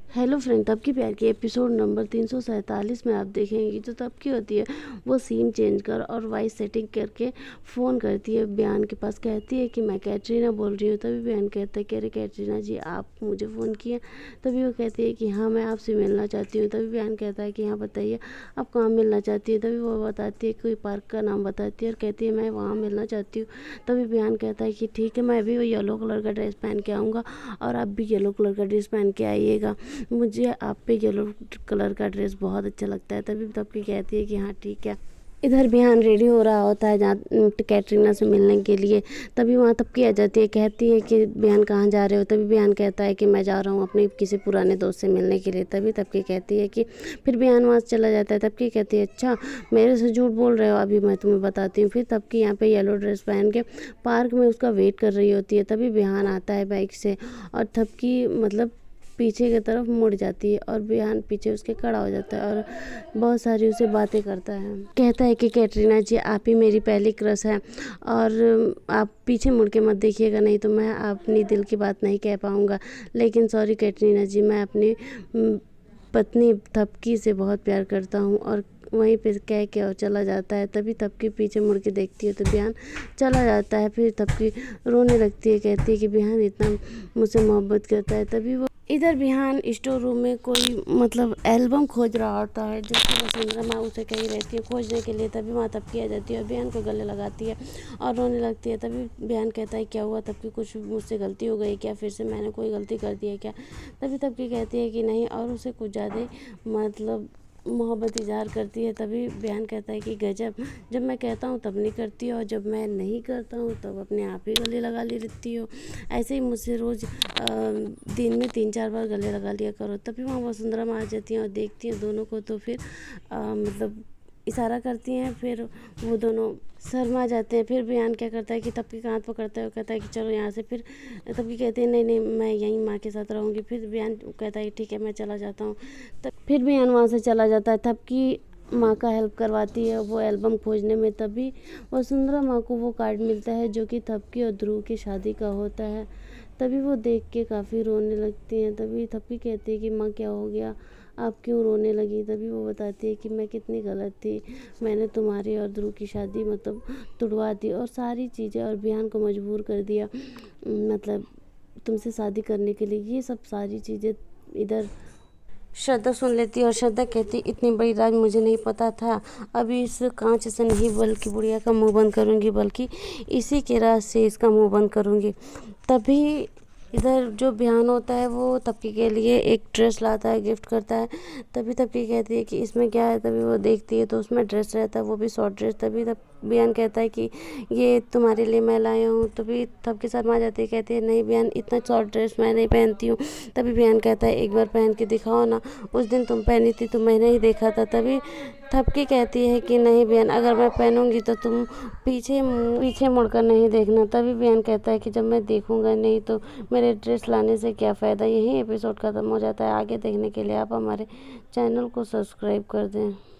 Hello friend, तब की प्यार की एपिसोड नंबर 347 में आप देखेंगे जो तब की होती है वो सीन चेंज कर और वॉइस सेटिंग करके फ़ोन करती है बयान के पास, कहती है कि मैं कैटरीना बोल रही हूँ। तभी बयान कहता है कि अरे कैटरीना जी, आप मुझे फ़ोन किए। तभी वो कहती है कि हाँ, मैं आपसे मिलना चाहती हूँ। तभी बयान कहता है कि हाँ बताइए, आप कहाँ मिलना चाहती हैं। तभी वो बताती है, कोई पार्क का नाम बताती है और कहती है मैं वहाँ मिलना चाहती हूँ। तभी बयान कहता है कि ठीक है, मैं भी वो येलो कलर का ड्रेस पहन के आऊँगा और आप भी येलो कलर का ड्रेस पहन के आइएगा। मुझे आप पे येलो कलर का ड्रेस बहुत अच्छा लगता है। तभी तबकी कहती है कि हाँ ठीक है। इधर बिहान रेडी हो रहा होता है जहाँ कैटरीना से मिलने के लिए। तभी वहाँ तबकी आ जाती है, कहती है कि बिहान कहाँ जा रहे हो। तभी बिहान कहता है कि मैं जा रहा हूँ अपने किसी पुराने दोस्त से मिलने के लिए। तभी तबकी कहती है कि फिर बिहान वहाँ से चला जाता है। तबकी कहती है अच्छा, मेरे से झूठ बोल रहे हो, अभी मैं तुम्हें बताती हूँ। फिर तबकी यहाँ पे येलो ड्रेस पहन के पार्क में उसका वेट कर रही होती है। तभी बिहान आता है बाइक से और तबकी मतलब पीछे की तरफ मुड़ जाती है और बिहान पीछे उसके खड़ा हो जाता है और बहुत सारी उसे बातें करता है। कहता है कि कैटरीना जी, आप ही मेरी पहली क्रश है और आप पीछे मुड़ के मत देखिएगा, नहीं तो मैं अपनी दिल की बात नहीं कह पाऊँगा। लेकिन सॉरी कैटरीना जी, मैं अपनी पत्नी तबकी से बहुत प्यार करता हूँ। और वहीं पे कह के और चला जाता है। तभी तबकी पीछे मुड़ के देखती है तो बिहान चला जाता है। फिर तबकी रोने लगती है, कहती है कि बिहान इतना मुझसे मोहब्बत करता है। तभी वो इधर बिहान स्टोर रूम में कोई मतलब एल्बम खोज रहा होता है जो कि वसुंधरा माँ उसे कही रहती है खोजने के लिए। तभी वहाँ तबकी आ जाती है और बिहान को गले लगाती है और रोने लगती है। तभी बिहान कहता है क्या हुआ तबकी, कुछ मुझसे गलती हो गई क्या, फिर से मैंने कोई गलती कर दी है क्या। तभी तबकी कहती है कि नहीं, और उसे कुछ ज़्यादा मतलब मोहब्बत इज़हार करती है। तभी बयान कहता है कि गजब, जब मैं कहता हूँ तब नहीं करती हो और जब मैं नहीं करता हूँ तब अपने आप ही गले लगा ले रहती हो। ऐसे ही मुझसे रोज़ दिन में 3-4 बार गले लगा लिया करो। तभी वहाँ वसुंधरा माँ आ जाती हैं और देखती हैं दोनों को। तो फिर मतलब इशारा करती हैं। फिर वो दोनों शर्मा जाते हैं। फिर बयान क्या करता है कि तबकी का हाथ पकड़ता है और कहता है कि चलो यहाँ से। फिर तबकी कहती है नहीं नहीं, मैं यहीं माँ के साथ रहूँगी। फिर बयान कहता है ठीक है, मैं चला जाता हूँ। तब फिर बयान वहाँ से चला जाता है। तबकी माँ का हेल्प करवाती है वो एल्बम खोजने में। तभी वसुंधरा माँ को वो कार्ड मिलता है जो कि तबकी और ध्रुव की शादी का होता है। तभी वो देख के काफ़ी रोने लगती हैं। तभी तबकी कहती है कि माँ क्या हो गया, आप क्यों रोने लगी। तभी वो बताती है कि मैं कितनी गलत थी, मैंने तुम्हारी और ध्रुव की शादी मतलब तुड़वा दी और सारी चीज़ें और बिहान को मजबूर कर दिया मतलब तुमसे शादी करने के लिए। ये सब सारी चीज़ें इधर श्रद्धा सुन लेती है और श्रद्धा कहती इतनी बड़ी राज मुझे नहीं पता था। अभी इस कांच से नहीं बल्कि बुढ़िया का मुंह बंद करूंगी, बल्कि इसी के राज से इसका मुंह बंद करूंगी। तभी इधर जो बिहान होता है वो तबकी के लिए एक ड्रेस लाता है, गिफ्ट करता है। तभी तबकी कहती है कि इसमें क्या है। तभी वो देखती है तो उसमें ड्रेस रहता है, वो भी शॉर्ट ड्रेस। तभी तब बिहान कहता है कि ये तुम्हारे लिए मैं लाया हूँ। तभी तबकी शर्मा जाती है, कहती है नहीं बिहान, इतना शॉर्ट ड्रेस मैं नहीं पहनती हूँ। तभी बिहान कहता है एक बार पहन के दिखाओ ना, उस दिन तुम पहनी थी तो मैंने ही देखा था। तभी तबकी कहती है कि नहीं बिहान, अगर मैं पहनूंगी तो तुम पीछे पीछे मुड़कर नहीं देखना। तभी बिहान कहता है कि जब मैं देखूंगा नहीं तो मेरे ड्रेस लाने से क्या फ़ायदा। यही एपिसोड ख़त्म हो जाता है। आगे देखने के लिए आप हमारे चैनल को सब्सक्राइब कर दें।